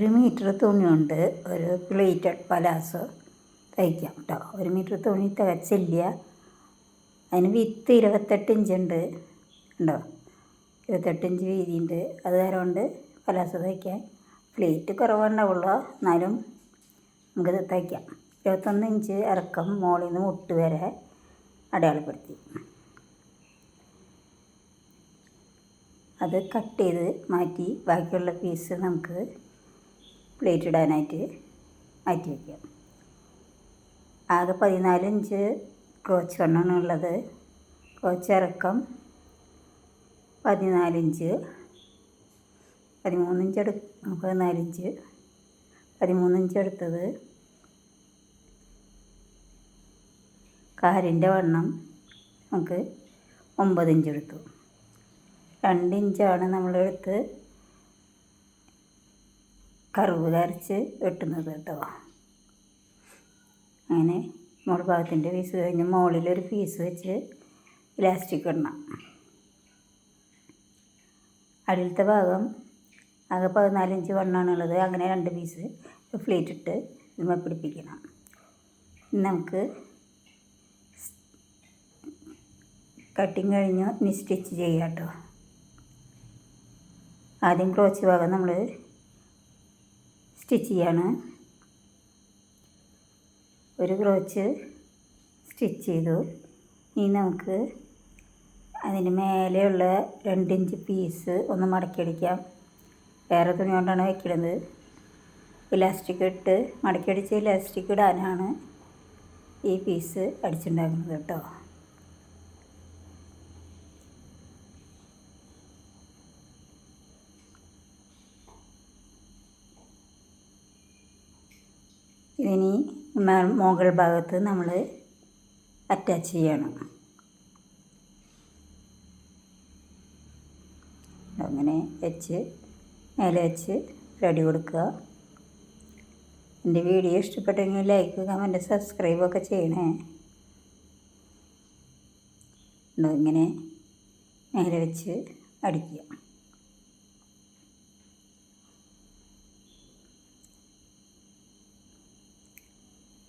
1 metre തുണി കൊണ്ട് ഒരു പ്ലേറ്റഡ് പലാസോ തയ്ക്കാം കേട്ടോ. 1 മീറ്റർ തുണി തികച്ചില്ല. അതിന് വിത്ത് 28 ഇഞ്ചുണ്ട് ഉണ്ടോ, 28 ഇഞ്ച് വീതിയുണ്ട്. അത് കൊണ്ട് പലാസോ തയ്ക്കാൻ പ്ലേറ്റ് കുറവുണ്ടാവുള്ളൂ, എന്നാലും നമുക്കിത് തയ്ക്കാം. 21 ഇഞ്ച് ഇറക്കം മുകളിൽ നിന്ന് മുട്ട് വരെ അടയാളപ്പെടുത്തി അത് കട്ട് ചെയ്ത് മാറ്റി ബാക്കിയുള്ള പീസ് നമുക്ക് പ്ലേറ്റ് ഇടാനായിട്ട് മാറ്റി വയ്ക്കാം. ആകെ 14 ഇഞ്ച് ക്രോച്ച് വണ്ണമാണ് ഉള്ളത്. ക്രോച്ച് ഇറക്കം 14 ഇഞ്ച്, 13 ഇഞ്ച് 14 ഇഞ്ച് 13 ഇഞ്ച് എടുത്തത്. കാലിൻ്റെ വണ്ണം നമുക്ക് 9 ഇഞ്ച് എടുത്തു. 2 ഇഞ്ചാണ് നമ്മളെടുത്ത് കർവ് വരച്ച് വെട്ടുന്നത് കേട്ടോ. അങ്ങനെ മുകൾ ഭാഗത്തിൻ്റെ പീസ് കഴിഞ്ഞ് മുകളിലൊരു പീസ് വെച്ച് ഇലാസ്റ്റിക് ഇടണം. അടിയിലത്തെ ഭാഗം ആകെ 14 ഇഞ്ച് വണ്ണമാണുള്ളത്. അങ്ങനെ 2 പീസ് പ്ലേറ്റ് ഇട്ട് ഇതുമ്മ പിടിപ്പിക്കണം. നമുക്ക് കട്ടിങ് കഴിഞ്ഞു, ഇനി സ്റ്റിച്ച് ചെയ്യാം കേട്ടോ. ആദ്യം ക്രോച്ച് ഭാഗം നമ്മൾ സ്റ്റിച്ച് ചെയ്യാണ്. ഒരു ക്രോച്ച് സ്റ്റിച്ച് ചെയ്തു. ഇനി നമുക്ക് അതിന് മേലെയുള്ള 2 ഇഞ്ച് പീസ് ഒന്ന് മടക്കിയടിക്കാം. വേറെ തുണി കൊണ്ടാണ് വയ്ക്കുന്നത്. ഇലാസ്റ്റിക് ഇട്ട് മടക്കിയടിച്ച് ഇലാസ്റ്റിക് ഇടാനാണ് ഈ പീസ് അടിച്ചുണ്ടാക്കുന്നത് കേട്ടോ. ഇതിനി മുകൾ ഭാഗത്ത് നമ്മൾ അറ്റാച്ച് ചെയ്യണം. അങ്ങനെ വെച്ച് മേലെ വെച്ച് റെഡി കൊടുക്കുക. എൻ്റെ വീഡിയോ ഇഷ്ടപ്പെട്ടെങ്കിൽ ലൈക്ക്, കമൻറ്റ്, സബ്സ്ക്രൈബൊക്കെ ചെയ്യണേ. ഇങ്ങനെ മേലെ വെച്ച് അടിക്കുക.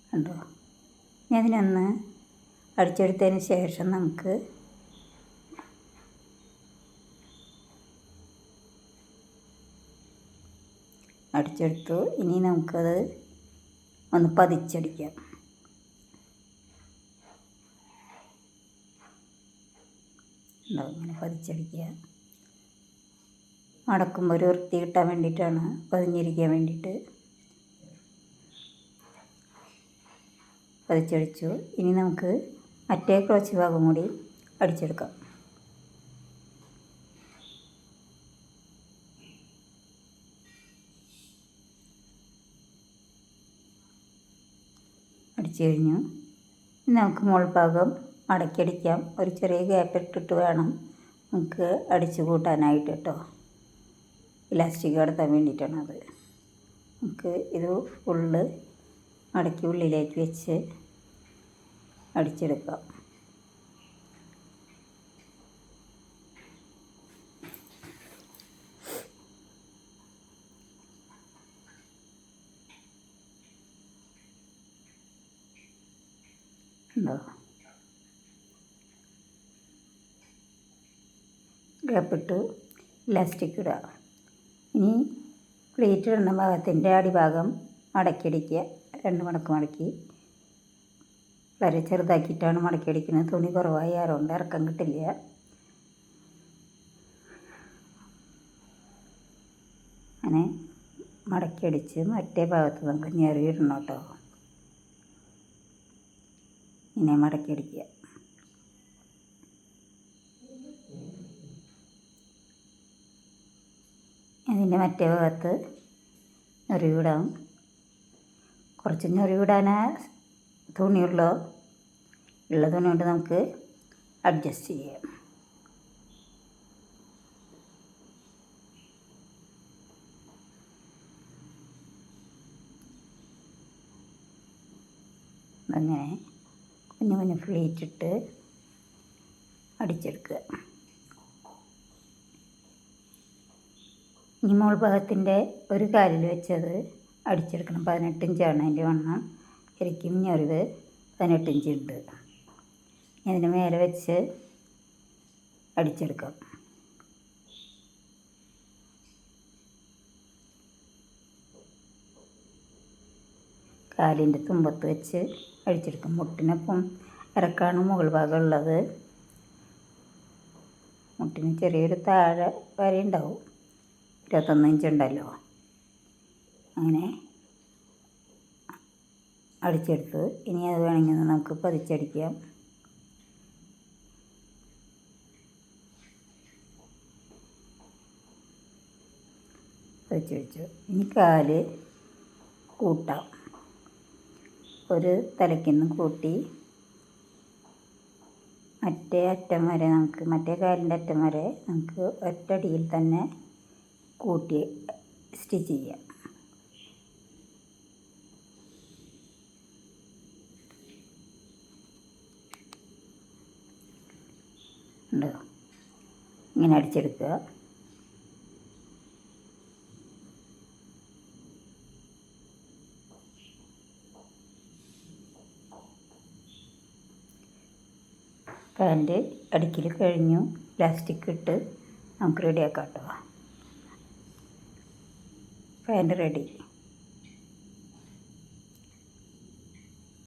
കണ്ടോ? ഇനി അതിനൊന്ന് അടിച്ചെടുത്തതിന് ശേഷം നമുക്ക് അടിച്ചെടുത്തു. ഇനി നമുക്കത് ഒന്ന് പതിച്ചടിക്കാം. ഇങ്ങനെ പതിച്ചടിക്കുക. മടക്കുമ്പോൾ ഒരു വൃത്തി കിട്ടാൻ വേണ്ടിയിട്ടാണ്, പതിഞ്ഞിരിക്കാൻ വേണ്ടിയിട്ട് പതിച്ചടിച്ചു. ഇനി നമുക്ക് മറ്റേ ക്രോച്ച് ഭാഗം കൂടി അടിച്ചെടുക്കാം. അടിച്ചു കഴിഞ്ഞു. ഇനി നമുക്ക് മുകൾ ഭാഗം മടക്കിയടിക്കാം. ഒരു ചെറിയ ഗ്യാപ്പ് ഇട്ടിട്ട് വേണം നമുക്ക് അടിച്ചു കൂട്ടാനായിട്ട് കേട്ടോ. ഇലാസ്റ്റിക് കടത്താൻ വേണ്ടിയിട്ടാണത്. നമുക്ക് ഇത് ഫുള്ള് മടക്കി ഉള്ളിലേക്ക് വെച്ച് അടിച്ചെടുക്കാം. ഉണ്ടോ? ഗ്യാപ്പിട്ട് ഇലാസ്റ്റിക് ഇടുക. ഇനി പ്ലേറ്റ് ഇടുന്ന ഭാഗത്തിൻ്റെ അടിഭാഗം മടക്കിയടിക്കുക. 2 മടക്ക് മടക്കി വളരെ ചെറുതാക്കിയിട്ടാണ് മടക്കിയടിക്കുന്നത്. തുണി കുറവായി ആയതുകൊണ്ട് ഇറക്കം കിട്ടില്ല. അങ്ങനെ മടക്കിയടിച്ച് മറ്റേ ഭാഗത്ത് നമുക്ക് ഞെറിയിടണം കേട്ടോ. ഇങ്ങനെ മടക്കിയടിക്കുക. അതിൻ്റെ മറ്റേ ഭാഗത്ത് ഞെറിവിടാം. കുറച്ച് ഞെറിവിടാനാ തുണിയുള്ള തുണി കൊണ്ട് നമുക്ക് അഡ്ജസ്റ്റ് ചെയ്യാം. അങ്ങനെ കുഞ്ഞു കുഞ്ഞു പ്ലേറ്റ് ഇട്ട് അടിച്ചെടുക്കുക. ഇനി മോൾ ഭാഗത്തിൻ്റെ ഒരു കാലിൽ വെച്ചത് അടിച്ചെടുക്കണം. 18 ഇഞ്ചാണ് അതിൻ്റെ വണ്ണം. ശരിക്കും ഞൊറിവ് 18 ഇഞ്ച് ഉണ്ട്. അതിന് മേലെ വെച്ച് അടിച്ചെടുക്കാം. കാലിൻ്റെ തുമ്പത്ത് വെച്ച് അടിച്ചെടുക്കും. മുട്ടിനൊപ്പം ഇറക്കാണ് മുകൾ ഭാഗം ഉള്ളത്. മുട്ടിന് ചെറിയൊരു താഴെ വരയുണ്ടാവും. 21 ഇഞ്ച് ഉണ്ടല്ലോ. അങ്ങനെ അടിച്ചെടുത്ത് ഇനി അത് വേണമെങ്കിൽ നമുക്ക് പതിച്ചടിക്കാം. പതിച്ചടിച്ചു. ഇനി കാല് കൂട്ടാം. ഒരു തലയ്ക്കുന്ന് കൂട്ടി മറ്റേ അറ്റം വരെ മറ്റേ കാലിൻ്റെ അറ്റം വരെ നമുക്ക് ഒറ്റയടിയിൽ തന്നെ കൂട്ടി സ്റ്റിച്ച് ചെയ്യാം. ഉണ്ടോ? ഇങ്ങനെ അടിച്ചെടുക്കുക. പാൻറ്റ് അടിക്കൽ കഴിഞ്ഞു. പ്ലാസ്റ്റിക് ഇട്ട് നമുക്ക് റെഡിയാക്കാം കേട്ടോ. Pant ready.